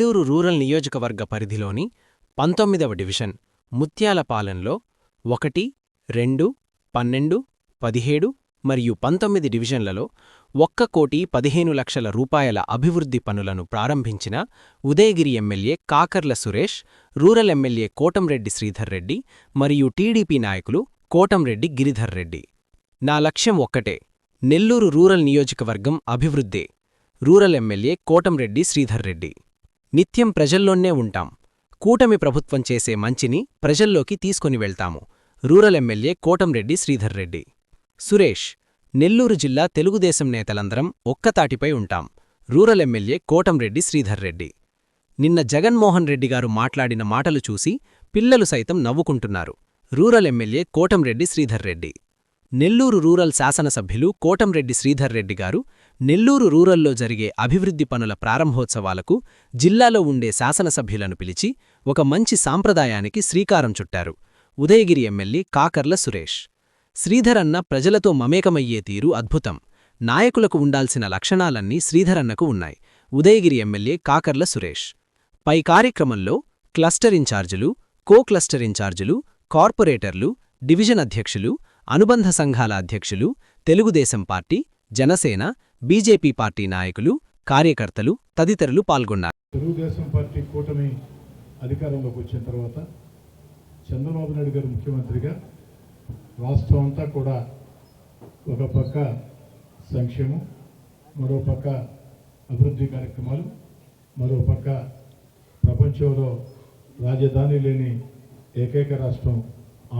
Nellore rural నియోజకవర్గ పరిధిలోని 19వ division ముత్యాలపాలెంలో 1, 2, 12, 17 మరియు 19 డివిజన్లలో 1,15,00,000 రూపాయల అభివృద్ధి పనులను ప్రారంభించిన Udayagiri MLA Kakarla Suresh, rural MLA Kotamreddy Sridhar Reddy మరియు టీడీపీ నాయకులు కోటంరెడ్డి గిరిధర్ రెడ్డి. నా లక్ష్యం ఒక్కటే, నెల్లూరు రూరల్ నియోజకవర్గం అభివృద్ధే. Rural MLA Kotamreddy Sridhar Reddy. నిత్యం ప్రజల్లోనే ఉంటాం. కూటమి ప్రభుత్వం చేసే మంచిని ప్రజల్లోకి తీసుకొని వెళ్తాము. Rural MLA Kotamreddy Sridhar Reddy. సురేష్, నెల్లూరు జిల్లా తెలుగుదేశం నేతలందరం ఒక్కతాటిపై ఉంటాం. Rural MLA Kotamreddy Sridhar Reddy. నిన్న జగన్మోహన్ రెడ్డి గారు మాట్లాడిన మాటలు చూసి పిల్లలు సైతం నవ్వుకుంటున్నారు. Rural MLA Kotamreddy Sridhar Reddy. Nellore rural శాసనసభ్యులు కోటంరెడ్డి శ్రీధర్ రెడ్డి గారు నెల్లూరు రూరల్లో జరిగే అభివృద్ధి పనుల ప్రారంభోత్సవాలకు జిల్లాలో ఉండే శాసనసభ్యులను పిలిచి ఒక మంచి సాంప్రదాయానికి శ్రీకారం చుట్టారు. ఉదయగిరి ఎమ్మెల్యే కాకర్ల సురేష్. శ్రీధరన్న ప్రజలతో మమేకమయ్యే తీరు అద్భుతం. నాయకులకు ఉండాల్సిన లక్షణాలన్నీ శ్రీధరన్నకు ఉన్నాయి. ఉదయగిరి ఎమ్మెల్యే కాకర్ల సురేష్. పై కార్యక్రమంలో క్లస్టర్ ఇన్ఛార్జీలు, కో క్లస్టర్ ఇన్ఛార్జీలు, కార్పొరేటర్లు, డివిజన్ అధ్యక్షులు, అనుబంధ సంఘాల అధ్యక్షులు, Telugu Desam party, Janasena, BJP party నాయకులు, కార్యకర్తలు తదితరులు పాల్గొన్నారు. తెలుగుదేశం పార్టీ కూటమి అధికారంలోకి వచ్చిన తర్వాత చంద్రబాబు నాయుడు గారు ముఖ్యమంత్రిగా రాష్ట్రం అంతా కూడా ఒక పక్క సంక్షేమం, మరో పక్క అభివృద్ధి కార్యక్రమాలు, మరో పక్క ప్రపంచంలో రాజధాని లేని ఏకైక రాష్ట్రం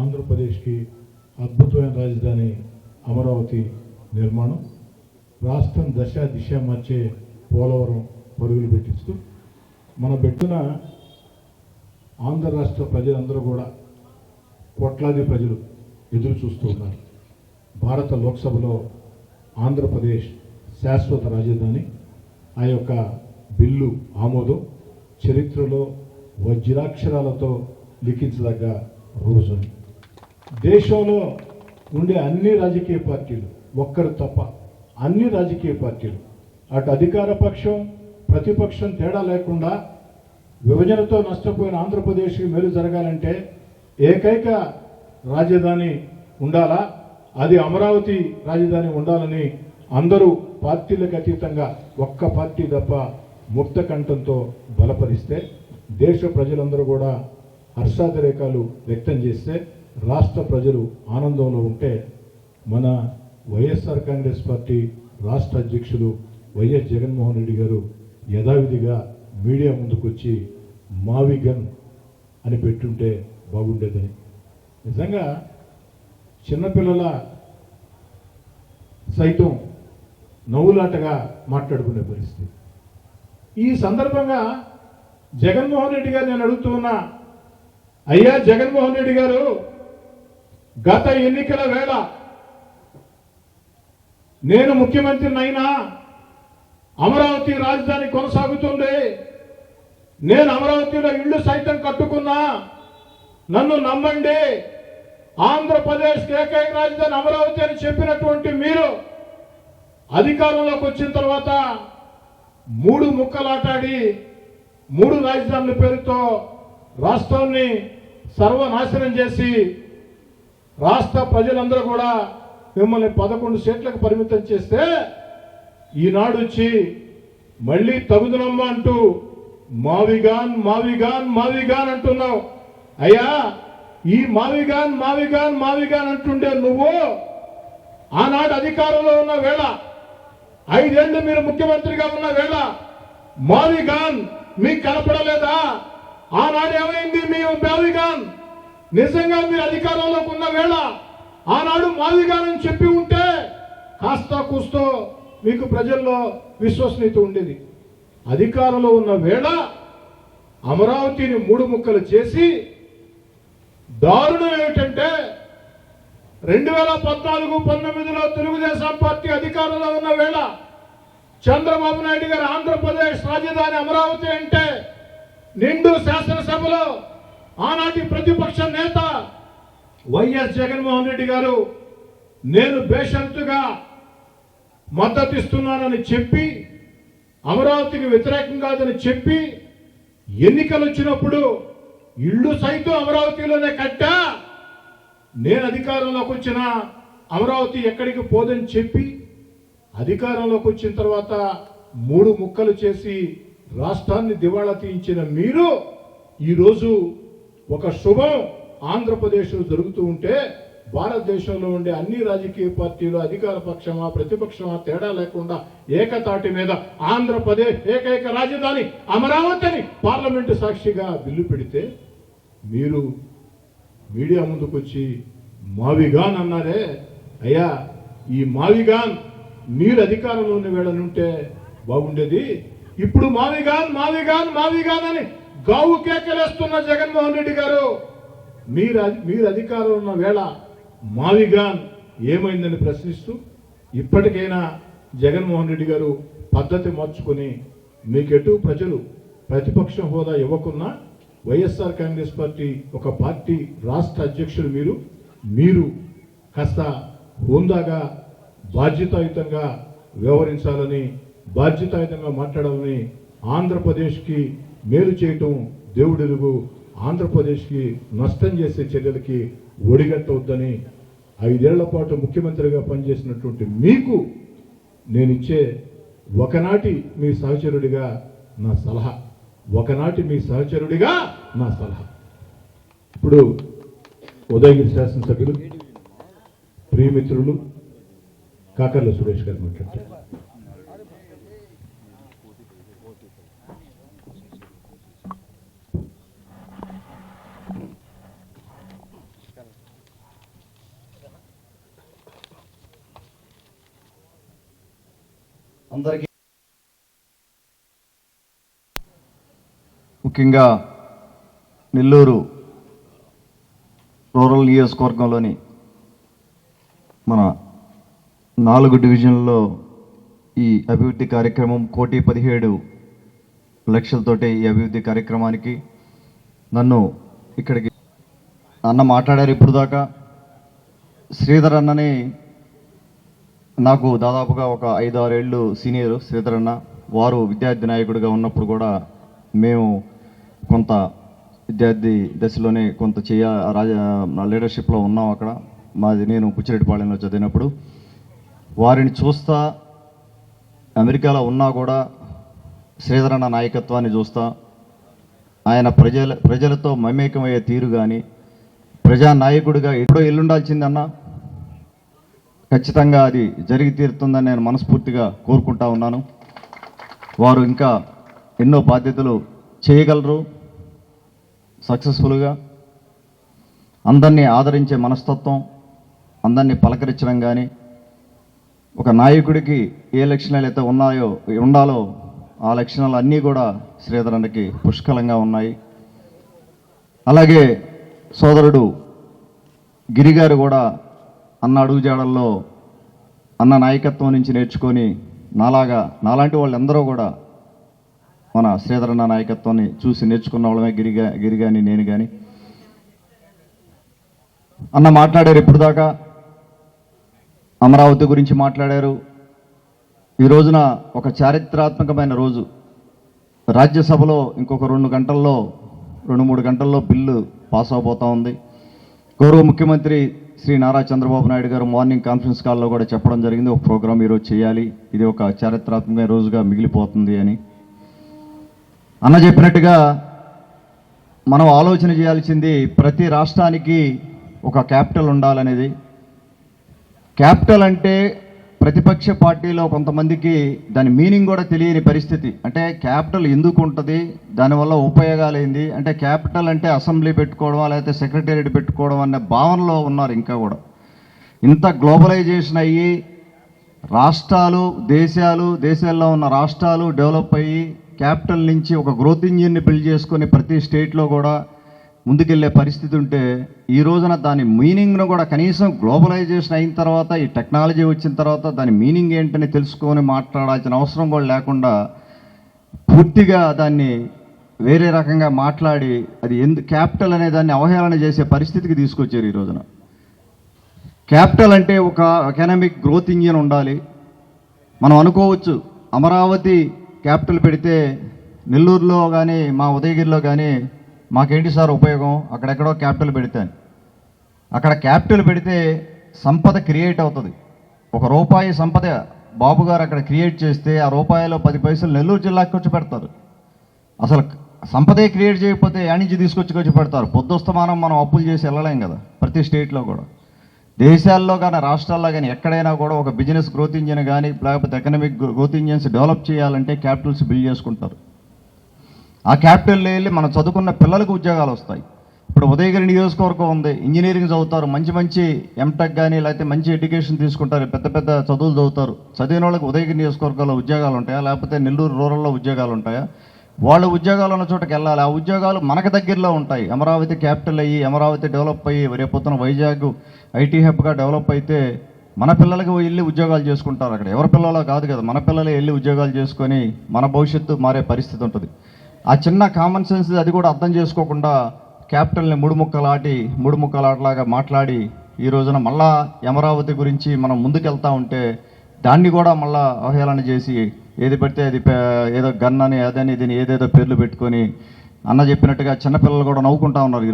ఆంధ్రప్రదేశ్కి అద్భుతమైన రాజధాని అమరావతి నిర్మాణం, రాష్ట్రం దశ దిశ మార్చే పోలవరం పరుగులు పెట్టిస్తూ మన పెట్టిన ఆంధ్ర రాష్ట్ర ప్రజలందరూ కూడా కోట్లాది ప్రజలు ఎదురు చూస్తూ ఉన్నారు. భారత లోక్సభలో ఆంధ్రప్రదేశ్ శాశ్వత రాజధాని ఆ యొక్క బిల్లు ఆమోదం చరిత్రలో వజ్రాక్షరాలతో లిఖించదగ్గ రోజు. దేశంలో ఉండే అన్ని రాజకీయ పార్టీలు ఒక్కరు తప్ప అన్ని రాజకీయ పార్టీలు అటు అధికార పక్షం ప్రతిపక్షం తేడా లేకుండా విభజనతో నష్టపోయిన ఆంధ్రప్రదేశ్కి మేలు జరగాలంటే ఏకైక రాజధాని ఉండాలా, అది అమరావతి రాజధాని ఉండాలని అందరూ పార్టీలకు అతీతంగా ఒక్క పార్టీ తప్ప ముక్త కంఠంతో బలపరిస్తే దేశ ప్రజలందరూ కూడా హర్షాతిరేకాలు వ్యక్తం చేస్తే రాష్ట్ర ప్రజలు ఆనందంలో ఉంటే మన వైఎస్ఆర్ కాంగ్రెస్ పార్టీ రాష్ట్ర అధ్యక్షులు వైఎస్ జగన్మోహన్ రెడ్డి గారు యథావిధిగా మీడియా ముందుకొచ్చి మావిగన్ అని పెట్టుంటే బాగుండేదని. నిజంగా చిన్నపిల్లల సైతం నవ్వులాటగా మాట్లాడుకునే పరిస్థితి. ఈ సందర్భంగా జగన్మోహన్ రెడ్డి గారు నేను అడుగుతూ ఉన్నా, అయ్యా జగన్మోహన్ రెడ్డి గారు, గత ఎన్నికల వేళ నేను ముఖ్యమంత్రినైనా అమరావతి రాజధాని కొనసాగుతుంది, నేను అమరావతిలో ఇళ్లు సైతం కట్టుకున్నా, నన్ను నమ్మండి, ఆంధ్రప్రదేశ్ ఏకైక రాజధాని అమరావతి అని చెప్పినటువంటి మీరు అధికారంలోకి వచ్చిన తర్వాత 3 ముక్కలాటాడి 3 రాజధానుల పేరుతో రాష్ట్రాన్ని సర్వనాశనం చేసి రాష్ట్ర ప్రజలందరూ కూడా మిమ్మల్ని 11 సీట్లకు పరిమితం చేస్తే ఈనాడు వచ్చి మళ్ళీ తగుదనమ్మ అంటూ మావిగాన్ మావిగాన్ మావిగాన్ అంటున్నావు. అయ్యా, ఈ మావిగాన్ మావిగాన్ మావిగాన్ అంటుండే నువ్వు ఆనాడు అధికారంలో ఉన్న వేళ 5 ఏళ్ళు మీరు ముఖ్యమంత్రిగా ఉన్న వేళ మావిగాన్ మీకు కనపడలేదా? ఆనాడు ఏమైంది మీ మావిగాన్? నిజంగా మీరు అధికారంలోకి ఉన్న వేళ ఆనాడు మావిగాన్ అని చెప్పి ఉంటే కాస్త కూస్తో మీకు ప్రజల్లో విశ్వసనీయత ఉండేది. అధికారంలో ఉన్న వేళ అమరావతిని 3 ముక్కలు చేసి దారుణం ఏమిటంటే 2014-19లో తెలుగుదేశం పార్టీ అధికారంలో ఉన్న వేళ చంద్రబాబు నాయుడు గారు ఆంధ్రప్రదేశ్ రాజధాని అమరావతి అంటే నిండు శాసనసభలో ఆనాటి ప్రతిపక్ష నేత వైఎస్ జగన్మోహన్ రెడ్డి గారు నేను బేషరతుగా మద్దతిస్తున్నానని చెప్పి, అమరావతికి వ్యతిరేకం కాదని చెప్పి ఎన్నికలు వచ్చినప్పుడు ఇళ్ళు సైతం అమరావతిలోనే కట్టా, నేను అధికారంలోకి వచ్చిన అమరావతి ఎక్కడికి పోదని చెప్పి అధికారంలోకి వచ్చిన తర్వాత 3 ముక్కలు చేసి రాష్ట్రాన్ని దివాళా తీయించిన మీరు ఈరోజు ఒక శుభం ఆంధ్రప్రదేశ్లో జరుగుతూ ఉంటే భారతదేశంలో ఉండే అన్ని రాజకీయ పార్టీలు అధికార పక్షమా ప్రతిపక్షమా తేడా లేకుండా ఏకతాటి మీద ఆంధ్రప్రదేశ్ ఏకైక రాజధాని అమరావతిని పార్లమెంటు సాక్షిగా బిల్లు పెడితే మీరు మీడియా ముందుకొచ్చి మావిగాన్ అన్నారే. అయ్యా, ఈ మావిగాన్ మీరు అధికారంలో ఉన్న వేళనుంటే బాగుండేది. ఇప్పుడు మావిగాన్ మావిగాన్ మావిగాన్ అని గావు కేకలేస్తున్న జగన్మోహన్ రెడ్డి గారు మీరు అధికారంలో ఉన్న వేళ మావిగాన్ ఏమైందని ప్రశ్నిస్తూ ఇప్పటికైనా జగన్మోహన్ రెడ్డి గారు పద్ధతి మార్చుకొని మీకెటు ప్రజలు ప్రతిపక్ష హోదా ఇవ్వకున్నా వైఎస్ఆర్ కాంగ్రెస్ పార్టీ ఒక పార్టీ రాష్ట్ర అధ్యక్షులు మీరు కాస్త హోందాగా బాధ్యతాయుతంగా వ్యవహరించాలని, బాధ్యతాయుతంగా మాట్లాడాలని, ఆంధ్రప్రదేశ్కి మేలు చేయటం దేవుడెరుగు, ఆంధ్రప్రదేశ్కి నష్టం చేసే చర్యలకి ఒడిగట్టవద్దని 5 ఏళ్ల పాటు ముఖ్యమంత్రిగా పనిచేసినటువంటి మీకు నేనిచ్చే ఒకనాటి మీ సహచరుడిగా నా సలహా, ఇప్పుడు ఉదయగిరి శాసనసభ్యులు ప్రియమిత్రులు కాకర్ల సురేష్ గారు మాట్లాడతారు. అందరికీ ముఖ్యంగా నెల్లూరు రూరల్ నియోజకవర్గంలోని మన 4 డివిజన్లలో ఈ అభివృద్ధి కార్యక్రమం 1,17,00,000తోటి ఈ అభివృద్ధి కార్యక్రమానికి నన్ను ఇక్కడికి అన్న మాట్లాడారు. ఇప్పుడు దాకా శ్రీధర్ అన్నని నాకు దాదాపుగా ఒక 5-6 ఏళ్ళు సీనియర్ శ్రీధర్ అన్న. వారు విద్యార్థి నాయకుడిగా ఉన్నప్పుడు కూడా మేము కొంత విద్యార్థి దశలోనే కొంత లీడర్షిప్లో ఉన్నాం అక్కడ. నేను పుచ్చిరెడ్డిపాళెంలో చదివినప్పుడు వారిని చూస్తా, అమెరికాలో ఉన్నా కూడా శ్రీధర్ అన్న నాయకత్వాన్ని చూస్తా, ఆయన ప్రజలతో మమేకమయ్యే తీరు కానీ, ప్రజానాయకుడిగా ఎప్పుడో ఎల్లుండాల్సిందన్న ఖచ్చితంగా అది జరిగి తీరుతుందని నేను మనస్ఫూర్తిగా కోరుకుంటా ఉన్నాను. వారు ఇంకా ఎన్నో బాధ్యతలు చేయగలరు సక్సెస్ఫుల్గా. అందరినీ ఆదరించే మనస్తత్వం, అందరినీ పలకరించడం కానీ, ఒక నాయకుడికి ఏ లక్షణాలు అయితే ఉండాలో ఆ లక్షణాలు అన్నీ కూడా శ్రీధర్ అన్నకి పుష్కలంగా ఉన్నాయి. అలాగే సోదరుడు గిరిగారు కూడా అన్న అడుగుజాడల్లో అన్న నాయకత్వం నుంచి నేర్చుకొని నాలాంటి వాళ్ళందరూ కూడా మన శ్రీధర్ అన్న నాయకత్వాన్ని చూసి నేర్చుకున్న వాళ్ళమే. గిరి కానీ నేను కానీ అన్న మాట్లాడారు. ఇప్పుడు దాకా అమరావతి గురించి మాట్లాడారు. ఈ రోజున ఒక చారిత్రాత్మకమైన రోజు. రాజ్యసభలో ఇంకొక 2-3 గంటల్లో బిల్లు పాస్ అవబోతా ఉంది. గౌరవ ముఖ్యమంత్రి శ్రీ నారా చంద్రబాబు నాయుడు గారు మార్నింగ్ కాన్ఫరెన్స్ కాల్లో కూడా చెప్పడం జరిగింది, ఒక ప్రోగ్రాం ఈరోజు చేయాలి, ఇది ఒక చారిత్రాత్మకమైన రోజుగా మిగిలిపోతుంది అని. అన్న చెప్పినట్టుగా మనం ఆలోచన చేయాల్సింది ప్రతి రాష్ట్రానికి ఒక క్యాపిటల్ ఉండాలనేది. క్యాపిటల్ అంటే ప్రతిపక్ష పార్టీలో కొంతమందికి దాని మీనింగ్ కూడా తెలియని పరిస్థితి. అంటే క్యాపిటల్ ఎందుకు ఉంటుంది, దానివల్ల ఉపయోగాలు ఏంది, అంటే క్యాపిటల్ అంటే అసెంబ్లీ పెట్టుకోవడం లేకపోతే సెక్రటేరియట్ పెట్టుకోవడం అనే భావనలో ఉన్నారు ఇంకా కూడా. ఇంత గ్లోబలైజేషన్ అయ్యి దేశాల్లో ఉన్న రాష్ట్రాలు డెవలప్ అయ్యి క్యాపిటల్ నుంచి ఒక గ్రోత్ ఇంజిన్ని బిల్డ్ చేసుకొని ప్రతి స్టేట్లో కూడా ముందుకెళ్ళే పరిస్థితి ఉంటే, ఈ రోజున దాని మీనింగ్ను కూడా కనీసం గ్లోబలైజేషన్ అయిన తర్వాత, ఈ టెక్నాలజీ వచ్చిన తర్వాత దాని మీనింగ్ ఏంటని తెలుసుకొని మాట్లాడాల్సిన అవసరం కూడా లేకుండా పూర్తిగా దాన్ని వేరే రకంగా మాట్లాడి అది క్యాపిటల్ అనే దాన్ని అవహేళన చేసే పరిస్థితికి తీసుకొచ్చారు ఈ రోజున. క్యాపిటల్ అంటే ఒక ఎకనామిక్ గ్రోత్ ఇంజిన్ ఉండాలి. మనం అనుకోవచ్చు అమరావతి క్యాపిటల్ పెడితే నెల్లూరులో కానీ మా ఉదయగిరిలో కానీ మాకేంటి సార్ ఉపయోగం, అక్కడెక్కడో క్యాపిటల్ పెడితే అని. అక్కడ క్యాపిటల్ పెడితే సంపద క్రియేట్ అవుతుంది. ₹1 సంపద బాబు గారు అక్కడ క్రియేట్ చేస్తే ఆ రూపాయలో 10 పైసలు నెల్లూరు జిల్లాకి వచ్చి పెడతారు. అసలు సంపదే క్రియేట్ చేయకపోతే యాడ్ నుంచి తీసుకొచ్చి పెడతారు. పొద్దుస్తమానం మనం అప్పులు చేసి వెళ్ళలేం కదా. ప్రతి స్టేట్లో కూడా, దేశాల్లో కానీ రాష్ట్రాల్లో కానీ ఎక్కడైనా కూడా ఒక బిజినెస్ గ్రోత్ ఇంజిన్ కానీ లేకపోతే ఎకనామిక్ గ్రోత్ ఇంజిన్స్ డెవలప్ చేయాలంటే క్యాపిటల్స్ బిల్డ్ చేసుకుంటారు. ఆ క్యాపిటల్లో వెళ్ళి మనం చదువుకున్న పిల్లలకు ఉద్యోగాలు వస్తాయి. ఇప్పుడు ఉదయగిరి నియోజకవర్గం ఉంది, ఇంజనీరింగ్ చదువుతారు, మంచి ఎంటెక్ కానీ లేకపోతే మంచి ఎడ్యుకేషన్ తీసుకుంటారు, పెద్ద చదువులు చదువుతారు. చదివిన వాళ్ళకి ఉదయగిరి నియోజకవర్గంలో ఉద్యోగాలు ఉంటాయా, లేకపోతే నెల్లూరు రూరల్లో ఉద్యోగాలు ఉంటాయా? వాళ్ళు ఉద్యోగాలు ఉన్న చోటకి వెళ్ళాలి. ఆ ఉద్యోగాలు మనకు దగ్గరలో ఉంటాయి. అమరావతి క్యాపిటల్ అయ్యి, అమరావతి డెవలప్ అయ్యి, రేపొద్దున వైజాగ్ ఐటీ హబ్గా డెవలప్ అయితే మన పిల్లలకి వెళ్ళి ఉద్యోగాలు చేసుకుంటారు. అక్కడ ఎవరి పిల్లలో కాదు కదా, మన పిల్లలే వెళ్ళి ఉద్యోగాలు చేసుకొని మన భవిష్యత్తు మారే పరిస్థితి ఉంటుంది. ఆ చిన్న కామన్ సెన్స్ అది కూడా అర్థం చేసుకోకుండా క్యాపిటల్ని మూడు ముక్కలాటలాగా మాట్లాడి ఈ రోజున మళ్ళా అమరావతి గురించి మనం ముందుకెళ్తా ఉంటే దాన్ని కూడా మళ్ళా అవహేళన చేసి ఏది పడితే అది ఏదో గన్ అని అదని దీన్ని ఏదేదో పేర్లు పెట్టుకొని అన్న చెప్పినట్టుగా చిన్నపిల్లలు కూడా నవ్వుకుంటా ఉన్నారు.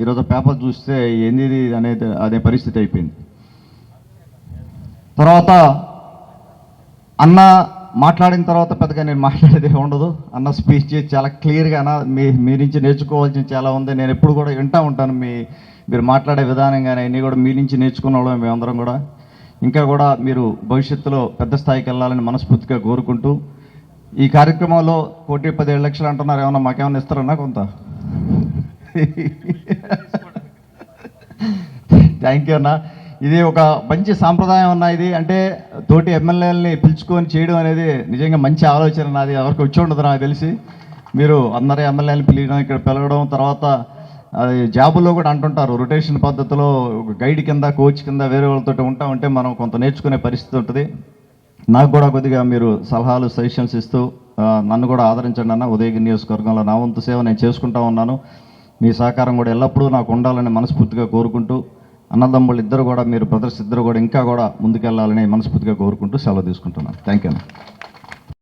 ఈరోజు పేపర్ చూస్తే ఏంది అనేది అదే పరిస్థితి అయిపోయింది. తర్వాత అన్న మాట్లాడిన తర్వాత పెద్దగా నేను మాట్లాడేది ఉండదు. అన్న స్పీచ్ చాలా క్లియర్గా మీ నుంచి నేర్చుకోవాల్సింది చాలా ఉంది. నేను ఎప్పుడు కూడా వింటూ ఉంటాను మీరు మాట్లాడే విధానం కానీ అన్నీ కూడా మీ నుంచి నేర్చుకున్న వాళ్ళం మేమందరం కూడా. ఇంకా కూడా మీరు భవిష్యత్తులో పెద్ద స్థాయికి వెళ్ళాలని మనస్ఫూర్తిగా కోరుకుంటూ, ఈ కార్యక్రమంలో 1,17,00,000 అంటున్నారు, ఏమన్నా మాకేమన్నా ఇస్తారన్నా కొంత? థ్యాంక్ యూ అన్న. ఇది ఒక మంచి సాంప్రదాయం అన్న. ఇది అంటే తోటి ఎమ్మెల్యేలని పిలుచుకొని చేయడం అనేది నిజంగా మంచి ఆలోచన. నాది ఎవరికి వచ్చి ఉండదు నాకు తెలిసి. మీరు అందరూ ఎమ్మెల్యేని పిలవడం, ఇక్కడ పిలవడం, తర్వాత అది జాబుల్లో కూడా అంటుంటారు రొటేషన్ పద్ధతిలో గైడ్ కింద కోచ్ కింద వేరే వాళ్ళతో ఉంటా ఉంటే మనం కొంత నేర్చుకునే పరిస్థితి ఉంటుంది. నాకు కూడా కొద్దిగా మీరు సలహాలు సజెషన్స్ ఇస్తూ నన్ను కూడా ఆదరించండి అన్న. ఉదయగిరి నియోజకవర్గంలో నా వంతు సేవ నేను చేసుకుంటా ఉన్నాను. మీ సహకారం కూడా ఎల్లప్పుడూ నాకు ఉండాలని మనస్ఫూర్తిగా కోరుకుంటూ, అన్నదమ్ముళ్ళు ఇద్దరు కూడా, మీరు బ్రదర్స్ ఇద్దరు కూడా ఇంకా కూడా ముందుకెళ్ళాలని మనస్ఫూర్తిగా కోరుకుంటూ సెలవు తీసుకుంటున్నాను. థ్యాంక్ యూ అన్న.